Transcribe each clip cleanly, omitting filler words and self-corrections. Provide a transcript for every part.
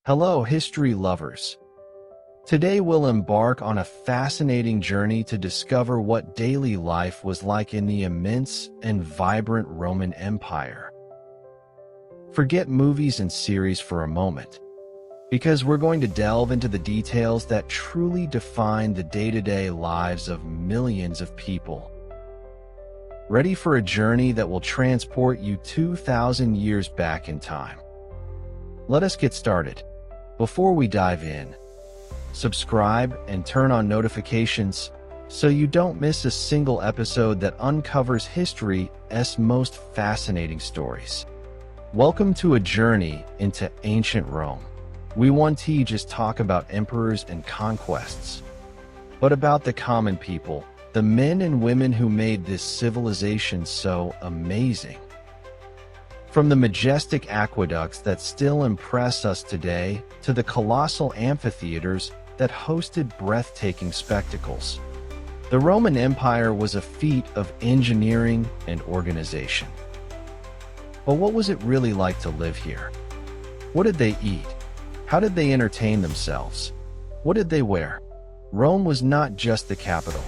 Hello, history lovers. Today we'll embark on a fascinating journey to discover what daily life was like in the immense and vibrant Roman Empire. Forget movies and series for a moment, because we're going to delve into the details that truly define the day-to-day lives of millions of people. Ready for a journey that will transport you 2,000 years back in time? Let us get started. Before we dive in, subscribe and turn on notifications so you don't miss a single episode that uncovers history's most fascinating stories. Welcome to a journey into ancient Rome. We won't just talk about emperors and conquests, but about the common people, the men and women who made this civilization so amazing. From the majestic aqueducts that still impress us today to the colossal amphitheaters that hosted breathtaking spectacles, the Roman Empire was a feat of engineering and organization. But what was it really like to live here? What did they eat? How did they entertain themselves? What did they wear? Rome was not just the capital.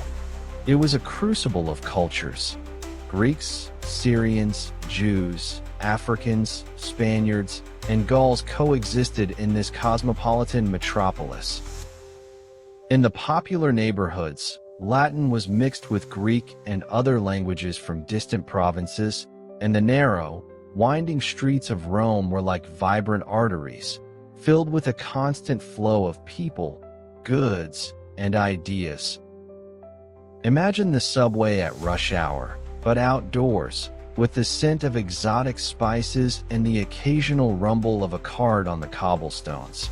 It was a crucible of cultures. Greeks, Syrians, Jews, Africans, Spaniards, and Gauls coexisted in this cosmopolitan metropolis. In the popular neighborhoods, Latin was mixed with Greek and other languages from distant provinces, and the narrow, winding streets of Rome were like vibrant arteries, filled with a constant flow of people, goods, and ideas. Imagine the subway at rush hour, but outdoors, with the scent of exotic spices and the occasional rumble of a cart on the cobblestones.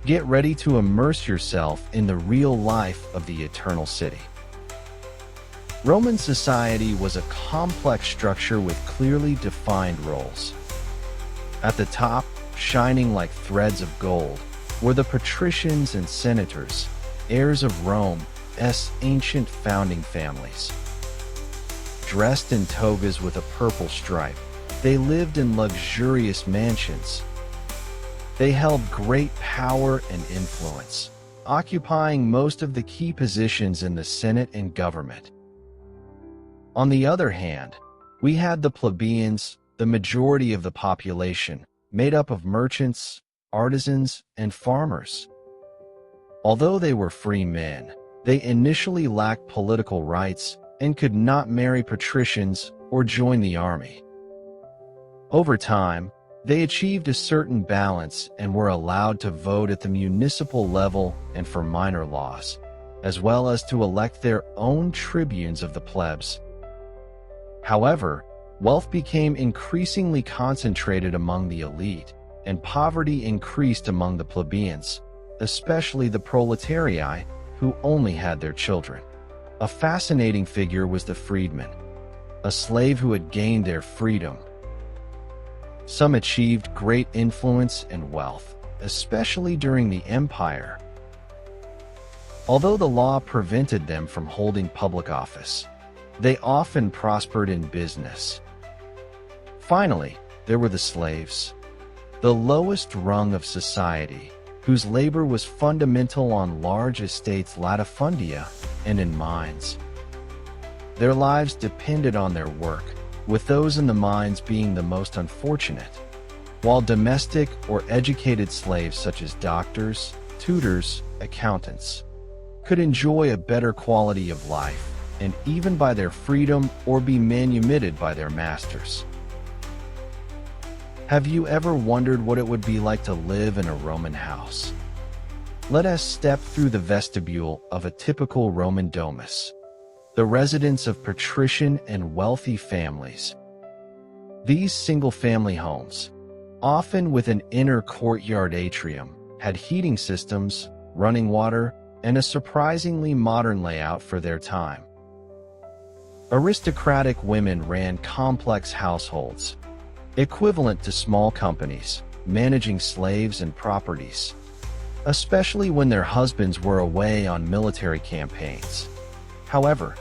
Get ready to immerse yourself in the real life of the Eternal City. Roman society was a complex structure with clearly defined roles. At the top, shining like threads of gold, were the patricians and senators, heirs of Rome's ancient founding families. Dressed in togas with a purple stripe, they lived in luxurious mansions. They held great power and influence, occupying most of the key positions in the Senate and government. On the other hand, we had the plebeians, the majority of the population, made up of merchants, artisans, and farmers. Although they were free men, they initially lacked political rights and could not marry patricians or join the army. Over time, they achieved a certain balance and were allowed to vote at the municipal level and for minor laws, as well as to elect their own tribunes of the plebs. However, wealth became increasingly concentrated among the elite, and poverty increased among the plebeians, especially the proletarii, who only had their children. A fascinating figure was the freedman, a slave who had gained their freedom. Some achieved great influence and wealth, especially during the empire, although the law prevented them from holding public office. They often prospered in business. Finally, there were the slaves, the lowest rung of society, whose labor was fundamental on large estates latifundia and in mines. Their lives depended on their work, with those in the mines being the most unfortunate, while domestic or educated slaves such as doctors, tutors, accountants could enjoy a better quality of life and even buy their freedom or be manumitted by their masters. Have you ever wondered what it would be like to live in a Roman house? Let us step through the vestibule of a typical Roman domus, the residence of patrician and wealthy families. These single-family homes, often with an inner courtyard atrium, had heating systems, running water, and a surprisingly modern layout for their time. Aristocratic women ran complex households, equivalent to small companies, managing slaves and properties, especially when their husbands were away on military campaigns. However,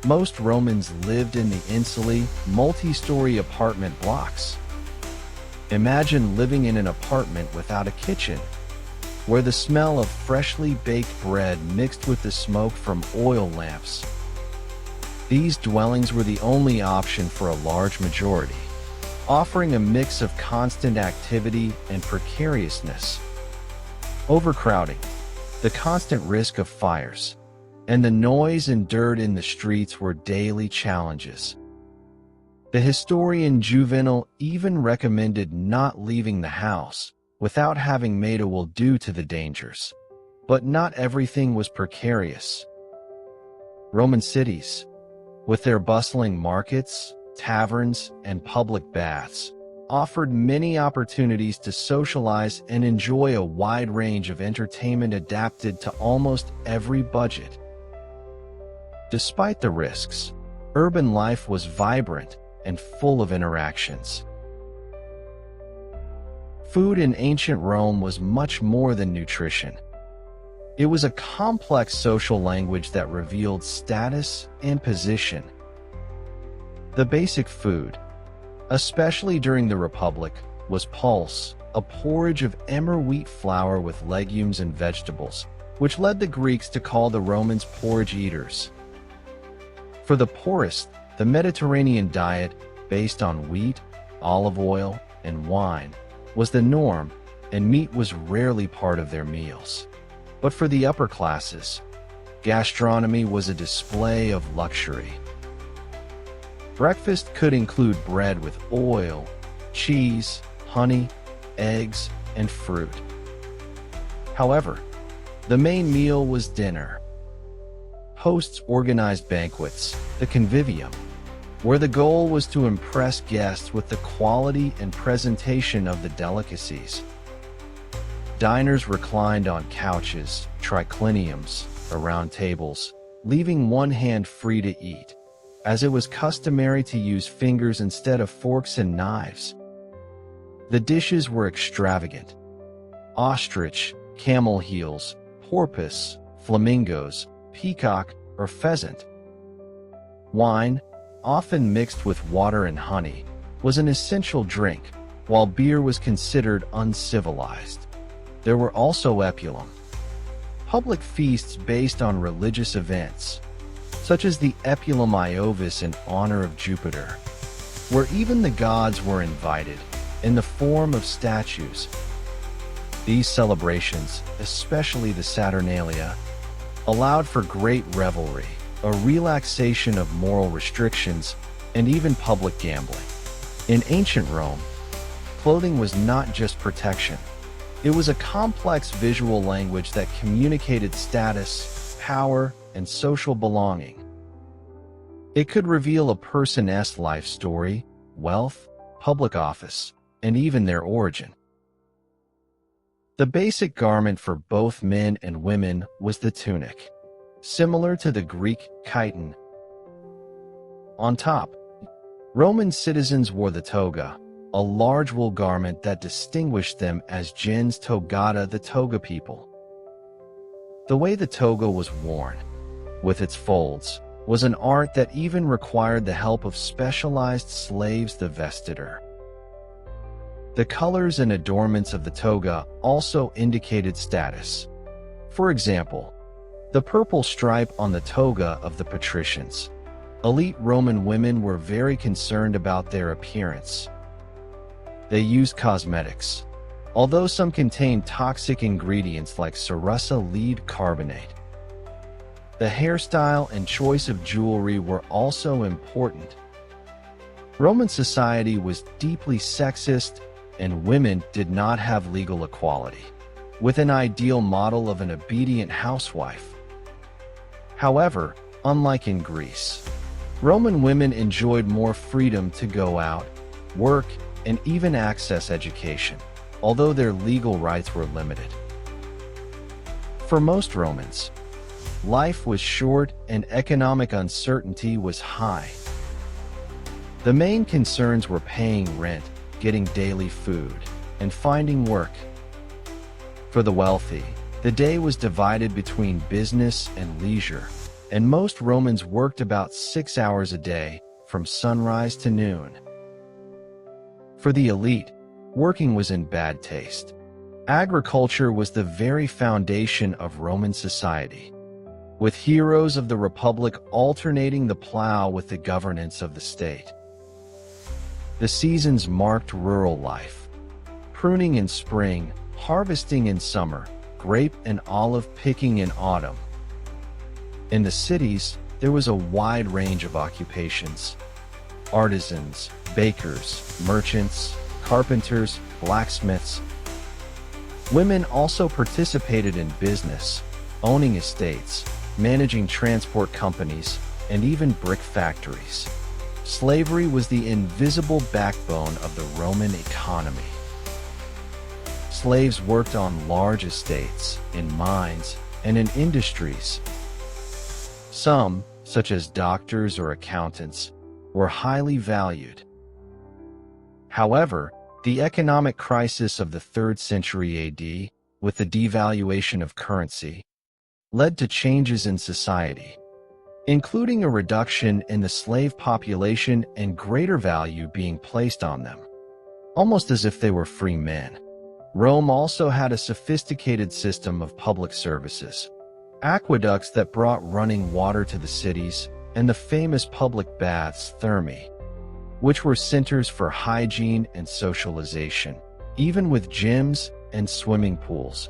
most Romans lived in the insulae, multi-story apartment blocks. Imagine living in an apartment without a kitchen, where the smell of freshly baked bread mixed with the smoke from oil lamps. These dwellings were the only option for a large majority, offering a mix of constant activity and precariousness. Overcrowding, the constant risk of fires, and the noise and dirt in the streets were daily challenges. The historian Juvenal even recommended not leaving the house without having made a will due to the dangers. But not everything was precarious. Roman cities, with their bustling markets, taverns, and public baths, offered many opportunities to socialize and enjoy a wide range of entertainment adapted to almost every budget. Despite the risks, urban life was vibrant and full of interactions. Food in ancient Rome was much more than nutrition. It was a complex social language that revealed status and position. The basic food, especially during the Republic, was pulse, a porridge of emmer wheat flour with legumes and vegetables, which led the Greeks to call the Romans porridge eaters. For the poorest, the Mediterranean diet, based on wheat, olive oil, and wine, was the norm, and meat was rarely part of their meals. But for the upper classes, gastronomy was a display of luxury. Breakfast could include bread with oil, cheese, honey, eggs, and fruit. However, the main meal was dinner. Hosts organized banquets, the convivium, where the goal was to impress guests with the quality and presentation of the delicacies. Diners reclined on couches, tricliniums, around tables, leaving one hand free to eat, as it was customary to use fingers instead of forks and knives. The dishes were extravagant: ostrich, camel heels, porpoise, flamingos, peacock, or pheasant. Wine, often mixed with water and honey, was an essential drink, while beer was considered uncivilized. There were also epulum, public feasts based on religious events, such as the Epulum Iovis in honor of Jupiter, where even the gods were invited, in the form of statues. These celebrations, especially the Saturnalia, allowed for great revelry, a relaxation of moral restrictions, and even public gambling. In ancient Rome, clothing was not just protection. It was a complex visual language that communicated status, power, and social belonging. It could reveal a person's life story, wealth, public office, and even their origin. The basic garment for both men and women was the tunic, similar to the Greek chiton. On top, Roman citizens wore the toga, a large wool garment that distinguished them as gens togata, the toga people. The way the toga was worn, with its folds, was an art that even required the help of specialized slaves, the vestitor. The colors and adornments of the toga also indicated status. For example, the purple stripe on the toga of the patricians. Elite Roman women were very concerned about their appearance. They used cosmetics, although some contained toxic ingredients like cerussa lead carbonate. The hairstyle and choice of jewelry were also important. Roman society was deeply sexist, and women did not have legal equality, with an ideal model of an obedient housewife. However, unlike in Greece, Roman women enjoyed more freedom to go out, work, and even access education, although their legal rights were limited. For most Romans, life was short and economic uncertainty was high. The main concerns were paying rent, getting daily food, and finding work. For the wealthy, the day was divided between business and leisure, and most Romans worked about 6 hours a day, from sunrise to noon. For the elite, working was in bad taste. Agriculture was the very foundation of Roman society, with heroes of the Republic alternating the plow with the governance of the state. The seasons marked rural life: pruning in spring, harvesting in summer, grape and olive picking in autumn. In the cities, there was a wide range of occupations: artisans, bakers, merchants, carpenters, blacksmiths. Women also participated in business, owning estates, managing transport companies, and even brick factories. Slavery was the invisible backbone of the Roman economy. Slaves worked on large estates, in mines, and in industries. Some, such as doctors or accountants, were highly valued. However, the economic crisis of the 3rd century AD, with the devaluation of currency, led to changes in society, including a reduction in the slave population and greater value being placed on them, almost as if they were free men. Rome also had a sophisticated system of public services: aqueducts that brought running water to the cities, and the famous public baths thermae, which were centers for hygiene and socialization, even with gyms and swimming pools.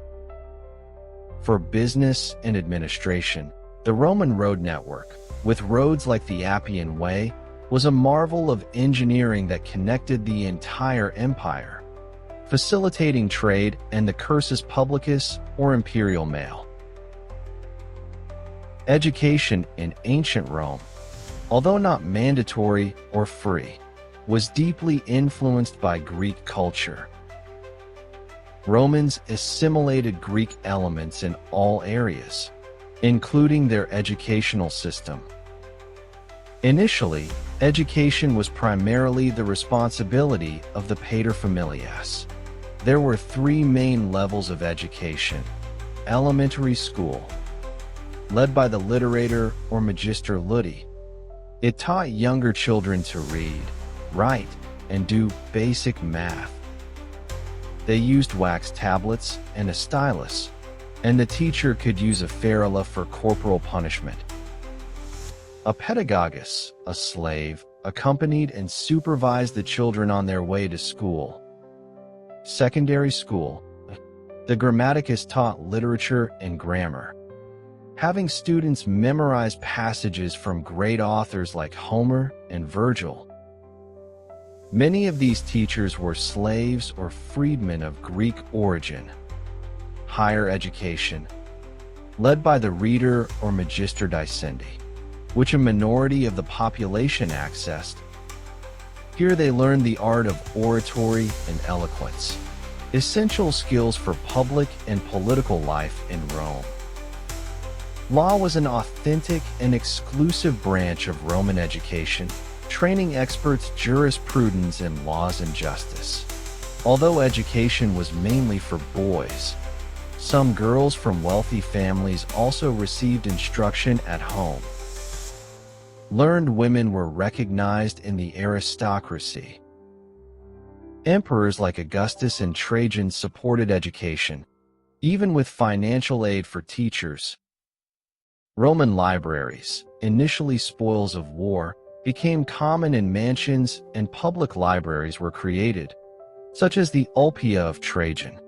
For business and administration, the Roman road network, with roads like the Appian Way, was a marvel of engineering that connected the entire empire, facilitating trade and the cursus publicus or imperial mail. Education in ancient Rome, although not mandatory or free, was deeply influenced by Greek culture. Romans assimilated Greek elements in all areas, including their educational system. Initially, education was primarily the responsibility of the paterfamilias. There were 3 main levels of education: elementary school, led by the literator or magister ludi. It taught younger children to read, write, and do basic math. They used wax tablets and a stylus, and the teacher could use a ferula for corporal punishment. A pedagogus, a slave, accompanied and supervised the children on their way to school. Secondary school, the grammaticus taught literature and grammar, having students memorize passages from great authors like Homer and Virgil. Many of these teachers were slaves or freedmen of Greek origin. Higher education, led by the reader or magister dicendi, which a minority of the population accessed. Here they learned the art of oratory and eloquence, essential skills for public and political life in Rome. Law was an authentic and exclusive branch of Roman education, training experts jurisprudence in laws and justice. Although education was mainly for boys, some girls from wealthy families also received instruction at home. Learned women were recognized in the aristocracy. Emperors like Augustus and Trajan supported education, even with financial aid for teachers. Roman libraries, initially spoils of war, became common in mansions, and public libraries were created, such as the Ulpia of Trajan.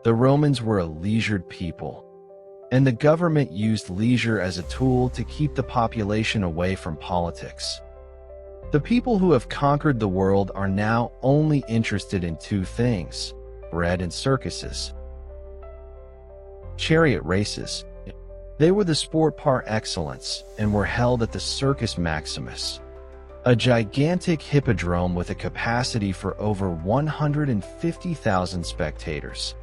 The Romans were a leisured people, and the government used leisure as a tool to keep the population away from politics. The people who have conquered the world are now only interested in 2 things: bread and circuses. Chariot races. They were the sport par excellence and were held at the Circus Maximus, a gigantic hippodrome with a capacity for over 150,000 spectators.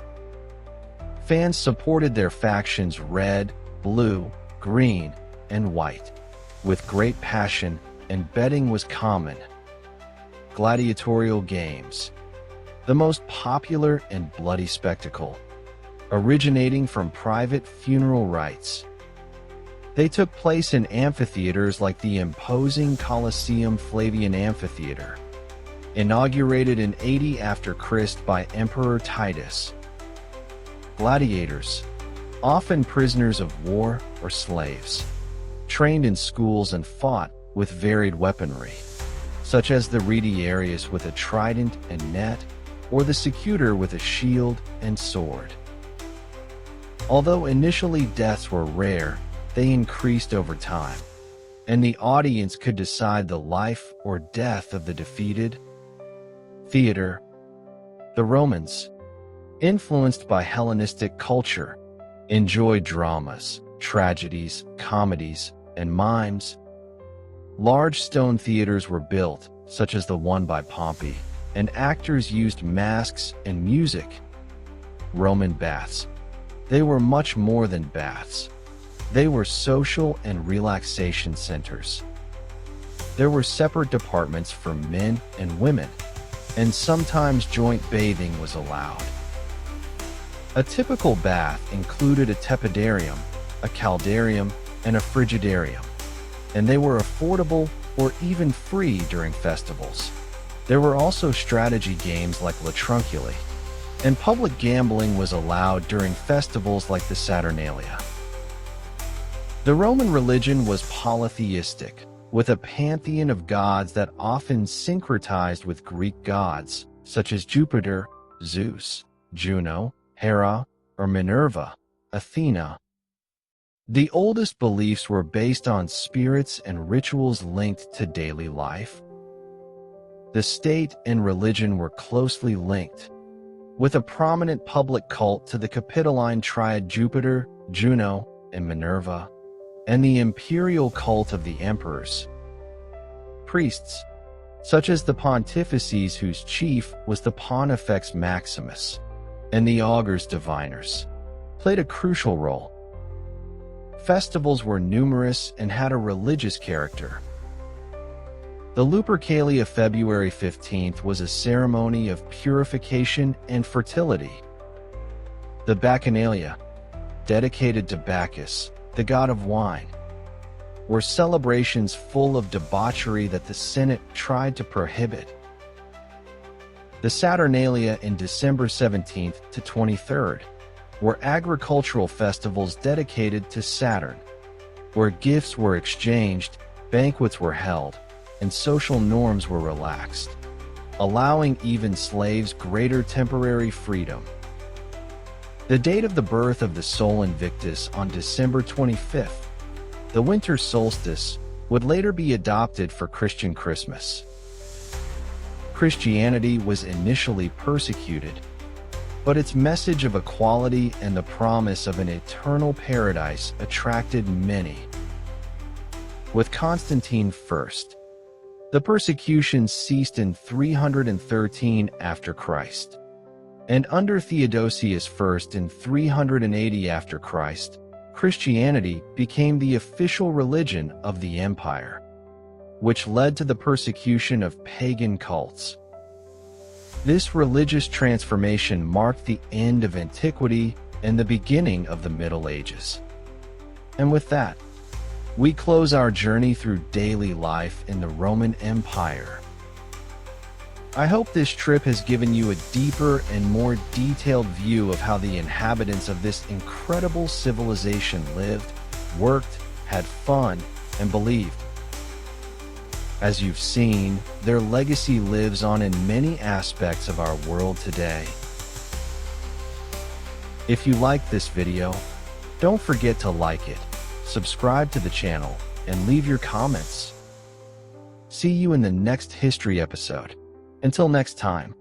Fans supported their factions red, blue, green, and white, with great passion, and betting was common. Gladiatorial games, the most popular and bloody spectacle, originating from private funeral rites. They took place in amphitheaters like the imposing Colosseum Flavian Amphitheater, inaugurated in 80 after Christ by Emperor Titus. Gladiators, often prisoners of war or slaves, trained in schools and fought with varied weaponry, such as the retiarius with a trident and net, or the secutor with a shield and sword. Although initially deaths were rare, they increased over time, and the audience could decide the life or death of the defeated. Theater. The Romans, influenced by Hellenistic culture, enjoyed dramas, tragedies, comedies, and mimes. Large stone theaters were built, such as the one by Pompey, and actors used masks and music. Roman baths. They were much more than baths. They were social and relaxation centers. There were separate departments for men and women, and sometimes joint bathing was allowed. A typical bath included a tepidarium, a caldarium, and a frigidarium, and they were affordable or even free during festivals. There were also strategy games like La Trunculi, and public gambling was allowed during festivals like the Saturnalia. The Roman religion was polytheistic, with a pantheon of gods that often syncretized with Greek gods, such as Jupiter, Zeus, Juno, Hera, or Minerva, Athena. The oldest beliefs were based on spirits and rituals linked to daily life. The state and religion were closely linked, with a prominent public cult to the Capitoline triad Jupiter, Juno, and Minerva, and the imperial cult of the emperors. Priests, such as the pontifices whose chief was the Pontifex Maximus, and the augurs diviners, played a crucial role. Festivals were numerous and had a religious character. The Lupercalia February 15th was a ceremony of purification and fertility. The Bacchanalia, dedicated to Bacchus, the god of wine, were celebrations full of debauchery that the Senate tried to prohibit. The Saturnalia in December 17th to 23rd were agricultural festivals dedicated to Saturn, where gifts were exchanged, banquets were held, and social norms were relaxed, allowing even slaves greater temporary freedom. The date of the birth of the Sol Invictus on December 25th, the winter solstice, would later be adopted for Christian Christmas. Christianity was initially persecuted, but its message of equality and the promise of an eternal paradise attracted many. With Constantine I, the persecutions ceased in 313 after Christ, and under Theodosius I in 380 after Christ, Christianity became the official religion of the empire, which led to the persecution of pagan cults. This religious transformation marked the end of antiquity and the beginning of the Middle Ages. And with that, we close our journey through daily life in the Roman Empire. I hope this trip has given you a deeper and more detailed view of how the inhabitants of this incredible civilization lived, worked, had fun, and believed. As you've seen, their legacy lives on in many aspects of our world today. If you liked this video, don't forget to like it, subscribe to the channel, and leave your comments. See you in the next history episode. Until next time.